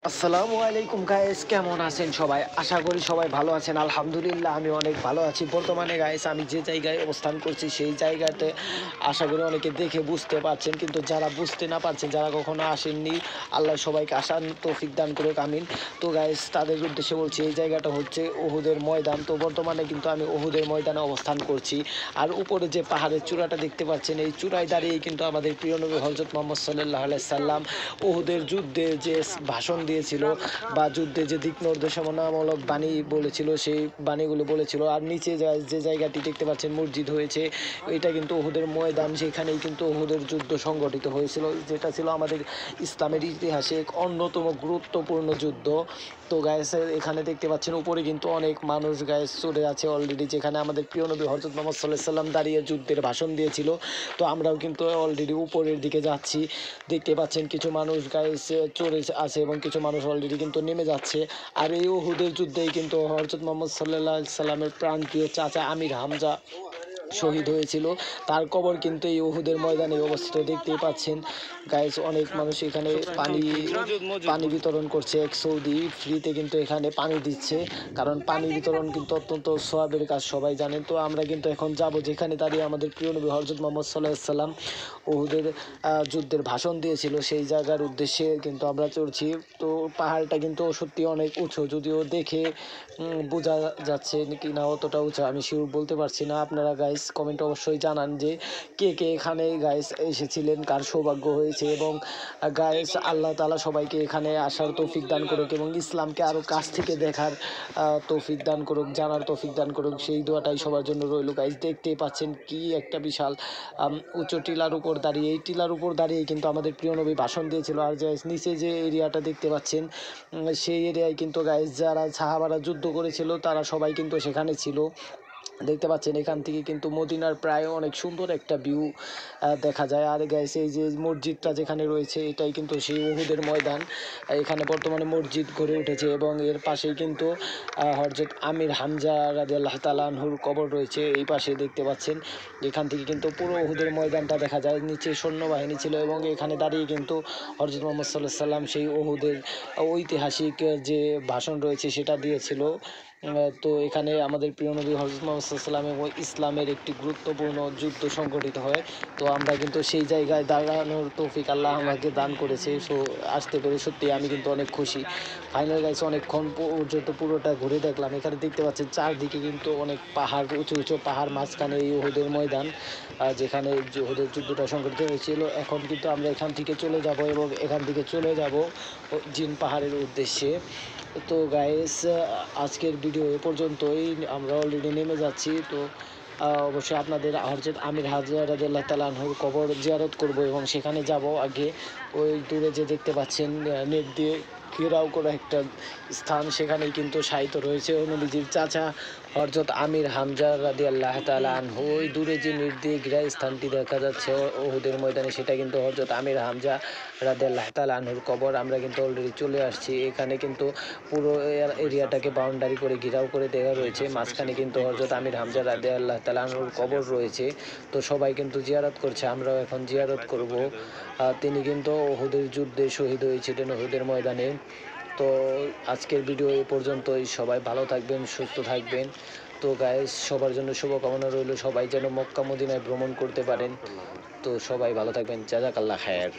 আসসালামু আলাইকুম গাইস, কেমন আছেন সবাই? আশা করি সবাই ভালো আছেন। আলহামদুলিল্লাহ আমি অনেক ভালো আছি। বর্তমানে গাইস আমি যে জায়গায় অবস্থান করছি সেই জায়গাতে আশা করি অনেকে দেখে বুঝতে পারছেন, কিন্তু যারা বুঝতে না পারছেন, যারা কখনো আসেননি, আল্লাহ সবাইকে আসার তৌফিক দান করুক, আমিন। তো গাইস তাদের উদ্দেশ্যে বলছি, এই জায়গাটা হচ্ছে উহুদের ময়দান। তো বর্তমানে কিন্তু আমি উহুদের ময়দানে অবস্থান করছি। আর উপরে যে পাহাড়ের চূড়াটা দেখতে পাচ্ছেন, এই চূড়ায় দাঁড়িয়েই কিন্তু আমাদের প্রিয় নবী হযরত মুহাম্মদ সাল্লাল্লাহু আলাইহি সাল্লাম উহুদের যুদ্ধে যে ভাষণ দিয়েছিল বা যুদ্ধে যে দিক নির্দেশনামূলক বাণী বলেছিল, সেই বাণীগুলো বলেছিল। আর নিচে যে জায়গাটি দেখতে পাচ্ছেন মসজিদ হয়েছে, এটা কিন্তু উহুদের ময়দান। সেখানেই কিন্তু উহুদের যুদ্ধ সংগঠিত হয়েছিল, যেটা ছিল আমাদের ইসলামের ইতিহাসে এক অন্যতম গুরুত্বপূর্ণ যুদ্ধ। তো গায়েস এখানে দেখতে পাচ্ছেন উপরে কিন্তু অনেক মানুষ গায়েস চলে আছে অলরেডি, যেখানে আমাদের প্রিয় নবী হযরত মুহাম্মদ সাল্লাল্লাহু আলাইহি সাল্লাম দাঁড়িয়ে যুদ্ধের ভাষণ দিয়েছিল। তো আমরাও কিন্তু অলরেডি উপরের দিকে যাচ্ছি। দেখতে পাচ্ছেন কিছু মানুষ গাইস চড়ে আছে এবং কিছু মানুষ অলরেডি কিন্তু নেমে যাচ্ছে। আর এই উহুদের যুদ্ধেই কিন্তু হযরত মুহাম্মদ সাল্লাল্লাহু আলাইহি সাল্লামের প্রাণপ্রিয় চাচা আমির হামজা শহীদ হয়েছিল। তার কবর কিন্তু এই উহুদের ময়দানে অবস্থিত, দেখতেই পাচ্ছেন গাইস। অনেক মানুষ এখানে পানি পানি বিতরণ করছে। এক সৌদি ফ্রিতে কিন্তু এখানে পানি দিচ্ছে, কারণ পানি বিতরণ কিন্তু অত্যন্ত সওয়াবের কাজ, সবাই জানেন। তো আমরা কিন্তু এখন যাব যেখানে দাঁড়িয়ে আমাদের প্রিয় নবী হযরত মুহাম্মদ সাল্লাল্লাহু আলাইহি সাল্লাম উহুদের যুদ্ধের ভাষণ দিয়েছিল, সেই জায়গার উদ্দেশ্যে কিন্তু আমরা চলছি। তো পাহাড়টা কিন্তু সত্যি অনেক উঁচু, যদিও দেখে বোঝা যাচ্ছে কি না অতটা উঁচু আমি শিওর বলতে পারছি না। আপনারা গাইস কমেন্ট অবশ্যই জানান যে কে কে এখানে গাইস এসেছিলেন, কার সৌভাগ্য হয়েছে। এবং গাইস আল্লাহ তাআলা সবাইকে এখানে আসার তৌফিক দান করুক এবং ইসলামকে আরও কাছ থেকে দেখার তৌফিক দান করুক, জানার তৌফিক দান করুক, সেই দোয়াটাই সবার জন্য রইল। গাইস দেখতেই পাচ্ছেন কি একটা বিশাল উঁচু টিলার উপর দাঁড়িয়ে, এই টিলার উপর দাঁড়িয়ে কিন্তু আমাদের প্রিয় নবী ভাষণ দিয়েছিল। আর গাইস নিচে যে এরিয়াটা দেখতে পাচ্ছেন, সেই এরিয়ায় কিন্তু গাইস যারা সাহাবারা যুদ্ধ করেছিল তারা সবাই কিন্তু সেখানে ছিল। দেখতে পাচ্ছেন এখান থেকে কিন্তু মদিনার প্রায় অনেক সুন্দর একটা ভিউ দেখা যায়। আর গাইস এই যে মসজিদটা যেখানে রয়েছে, এটাই কিন্তু সেই উহুদের ময়দান। এখানে বর্তমানে মসজিদ গড়ে উঠেছে এবং এর পাশেই কিন্তু হযরত আমির হামজা রাদিয়াল্লাহু তাআলা আনহুর কবর রয়েছে। এই পাশে দেখতে পাচ্ছেন, এখান থেকে কিন্তু পুরো উহুদের ময়দানটা দেখা যায়। নিচে সৈন্যবাহিনী ছিল এবং এখানে দাঁড়িয়ে কিন্তু হযরত মুহাম্মদ সাল্লাল্লাহু আলাইহি সাল্লাম সেই উহুদের ঐতিহাসিক যে ভাষণ রয়েছে সেটা দিয়েছিল। তো এখানে আমাদের প্রিয় নবী হযরত মুহাম্মদ সাল্লাল্লাহু আলাইহি সাল্লাম এবং ইসলামের একটি গুরুত্বপূর্ণ যুদ্ধ সংঘটিত হয়। তো আমরা কিন্তু সেই জায়গায় দাঁড়ানোর তৌফিক আল্লাহ আমাকে দান করেছে। সো আসতে পেরে সত্যি আমি কিন্তু অনেক খুশি। ফাইনাল গাইস অনেকক্ষণ পর্যন্ত পুরোটা ঘুরে দেখলাম। এখানে দেখতে পাচ্ছেন চারদিকে কিন্তু অনেক পাহাড়, উঁচু উঁচু পাহাড়, মাঝখানে এই উহুদের ময়দান, যেখানে উহুদের যুদ্ধটা সংঘটিত হয়েছিল। এখন কিন্তু আমরা এখান থেকে চলে যাব এবং এখান থেকে চলে যাব জিন পাহাড়ের উদ্দেশ্যে। তো গাইস আজকের ভিডিও এ পর্যন্তই। আমরা অলরেডি নেমে যাচ্ছি। তো অবশ্যই আপনাদের হযরত আমির হামজা রাদিয়াল্লাহু তাআলা আনহুর কবর জিয়ারত করব এবং সেখানে যাব আগে। ওই দূরে যে দেখতে পাচ্ছেন নেট দিয়ে ঘেরাও করা একটা স্থান, সেখানেই কিন্তু শায়িত রয়েছে নবীজির চাচা হযরত আমির হামজা রাদিয়াল্লাহু তাআলা আনহু। ওই দূরে যে নেট দিয়ে ঘেরা স্থানটি দেখা যাচ্ছে উহুদের ময়দানে, সেটা কিন্তু হযরত আমির হামজা রাদিয়াল্লাহু তাআলা আনহুর কবর। আমরা কিন্তু অলরেডি চলে আসছি। এখানে কিন্তু পুরো এরিয়াটাকে বাউন্ডারি করে ঘেরাও করে দেওয়া রয়েছে। মাঝখানে কিন্তু হযরত আমির হামজা রাদিয়াল্লাহু তাআলা আনহুর কবর রয়েছে। তো সবাই কিন্তু জিয়ারত করছে, আমরাও এখন জিয়ারত করব। তিনি কিন্তু উহুদের যুদ্ধে শহীদ হয়েছিলেন উহুদের ময়দানে। তো আজকের ভিডিও এ পর্যন্তই। সবাই ভালো থাকবেন, সুস্থ থাকবেন। তো গাইস সবার জন্য শুভকামনা রইল, সবাই যেন মক্কা মদিনায় ভ্রমণ করতে পারেন। তো সবাই ভালো থাকবেন, জাযাকাল্লাহ খায়ের।